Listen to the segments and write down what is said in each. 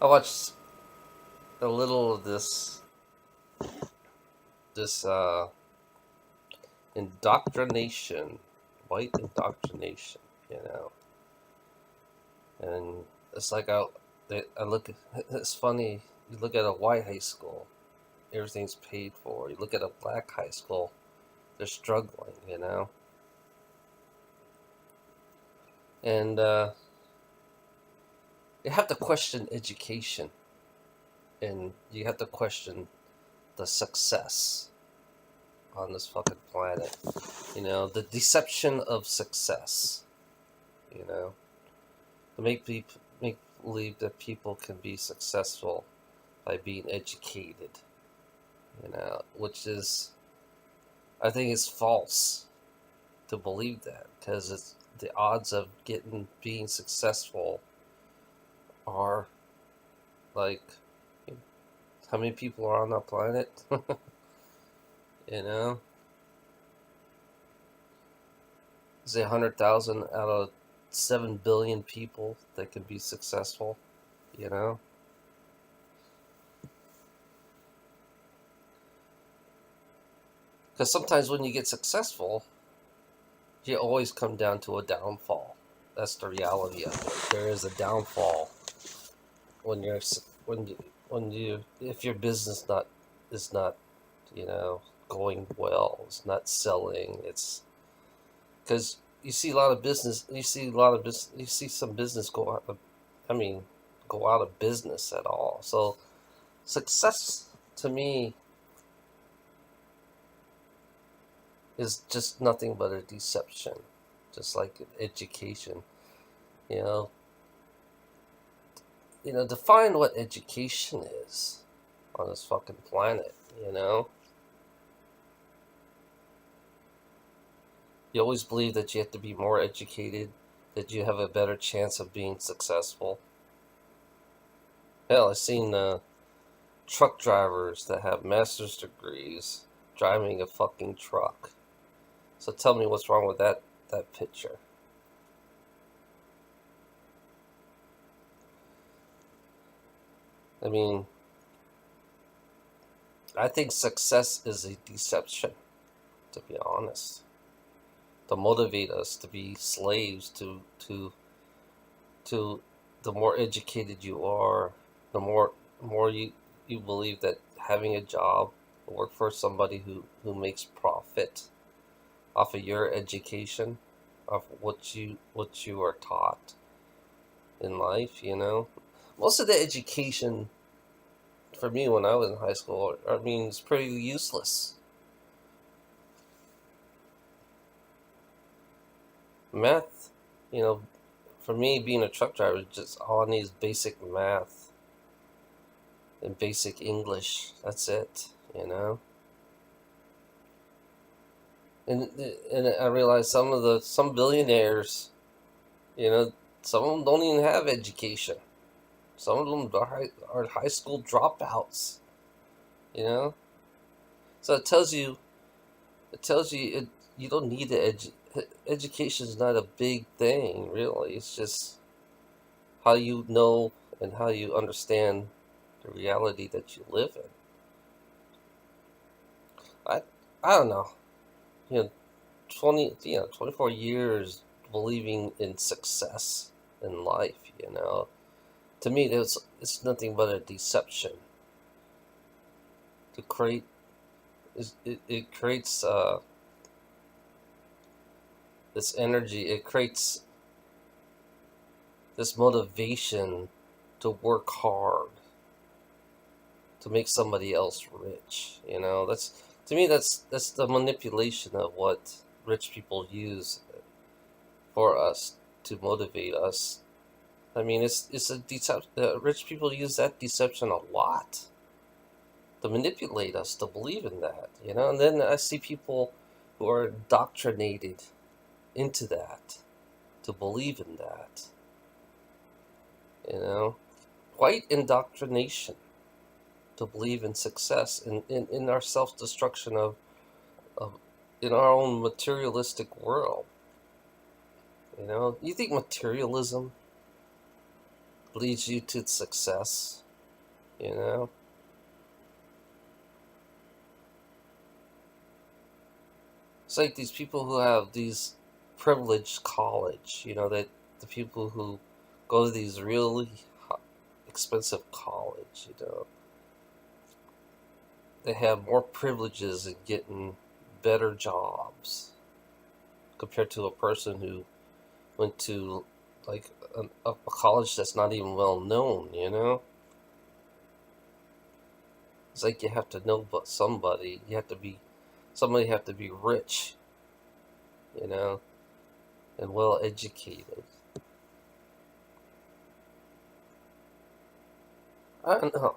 I watched a little of this indoctrination, white indoctrination, you know, and it's like I look. It's funny. You look at a white high school, everything's paid for. You look at a black high school, they're struggling, you know, and you have to question education, and you have to question the success on this fucking planet. You know, the deception of success. You know, to make believe that people can be successful by being educated. You know, which is I think it's false to believe that because it's the odds of being successful are like how many people are on the planet. You know, say 100,000 out of 7 billion people that can be successful. You know, because sometimes when you get successful, you always come down to a downfall. That's the reality of it. There is a downfall when you're when you if your business not is not you know going well, it's not selling. It's because you see a lot of business. You see a lot of business. You see some business go out. I mean, go out of business at all. So success to me is just nothing but a deception, just like education. You know, define what education is on this fucking planet. You know, you always believe that you have to be more educated, that you have a better chance of being successful. Hell, I've seen truck drivers that have master's degrees driving a fucking truck. So tell me what's wrong with that picture. I mean, I think success is a deception, to be honest, to motivate us to be slaves to the more educated you are, the more you believe that having a job, work for somebody who makes profit off of your education, of what you are taught in life. You know, most of the education for me when I was in high school, I mean, it's pretty useless. Math, you know, for me being a truck driver, just all I need is basic math and basic English. That's it. You know. And I realize some billionaires, you know, some of them don't even have education. Some of them are high school dropouts. You know, so it you don't need education is not a big thing really. It's just how you know and how you understand the reality that you live in. I I don't know. You know, 24 years believing in success in life. You know, to me, it's nothing but a deception to create. It creates this energy. It creates this motivation to work hard to make somebody else rich. You know, that's to me that's the manipulation of what rich people use for us to motivate us. I mean, it's a deception. Rich people use that deception a lot to manipulate us to believe in that, you know. And then I see people who are indoctrinated into that to believe in that, you know, white indoctrination to believe in success in our self destruction of in our own materialistic world. You know, you think materialism leads you to success, you know? It's like these people who have these privileged college, that the people who go to these really expensive college, they have more privileges in getting better jobs compared to a person who went to like a college that's not even well known, It's like you have to know but somebody. Somebody have to be rich, and well educated. I don't know.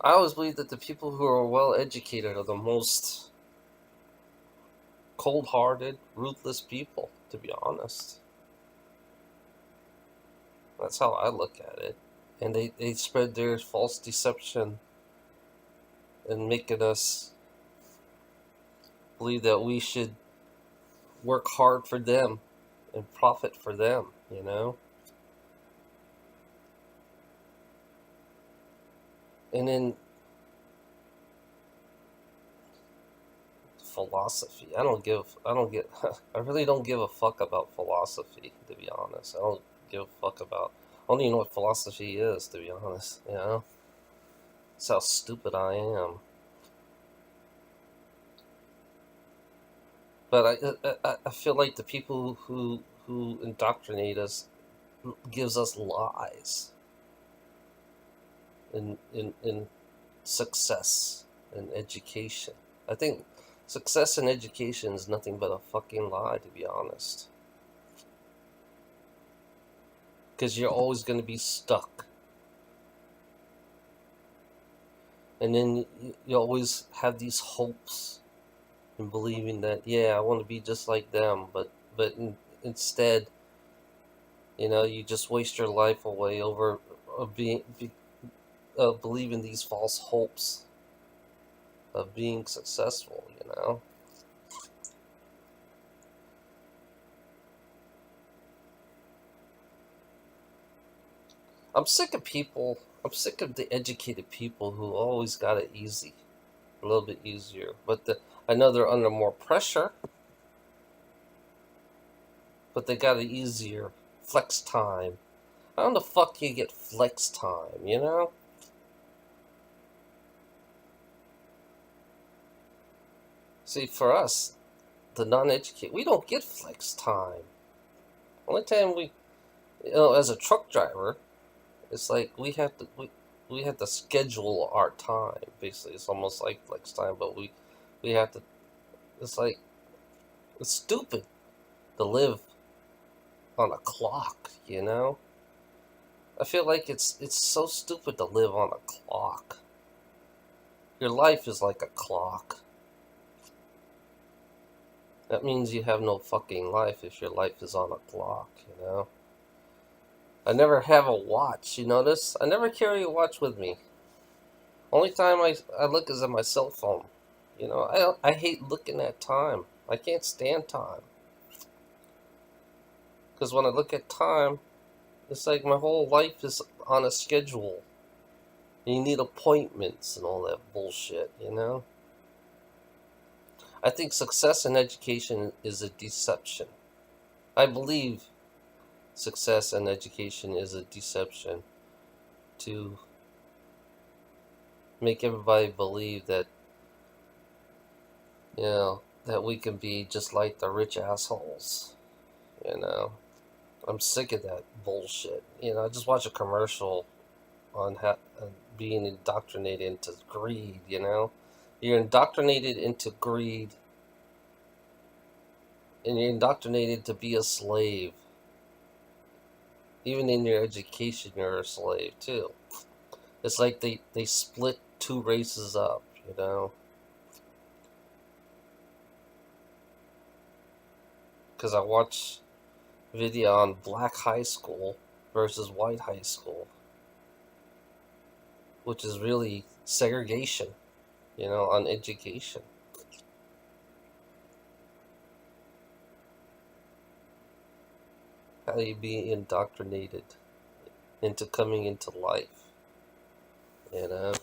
I always believe that the people who are well educated are the most cold hearted, ruthless people, to be honest. That's how I look at it. And they spread their false deception and making us believe that we should work hard for them and profit for them. And then philosophy. I really don't give a fuck about philosophy, to be honest. I don't give a fuck about, I don't even know what philosophy is, to be honest. That's how stupid I am. But I feel like the people who indoctrinate us gives us lies in success and education. I think success and education is nothing but a fucking lie, to be honest. Because you're always going to be stuck. And then you always have these hopes and believing that, yeah, I want to be just like them. But instead, you just waste your life away over believing these false hopes of being successful. I'm sick of people. I'm sick of the educated people who always got it easy, a little bit easier. But I know they're under more pressure, but they got it easier. Flex time. How in the fuck you get flex time? See, for us, the non-educated, we don't get flex time. Only time as a truck driver, it's like we have to schedule our time. Basically, it's almost like flex time, but we have to. It's like it's stupid to live on a clock. I feel like it's so stupid to live on a clock. Your life is like a clock. That means you have no fucking life if your life is on a clock. I never have a watch, you notice? I never carry a watch with me. Only time I look is at my cell phone. I hate looking at time. I can't stand time. Because when I look at time, it's like my whole life is on a schedule. You need appointments and all that bullshit. I think success in education is a deception. I believe success in education is a deception to make everybody believe that, that we can be just like the rich assholes. I'm sick of that bullshit. I just watched a commercial on being indoctrinated into greed. You're indoctrinated into greed, and you're indoctrinated to be a slave. Even in your education, you're a slave too. It's like they split two races up. Because I watched video on black high school versus white high school, which is really segregation, on education. How do you be indoctrinated into coming into life. You know.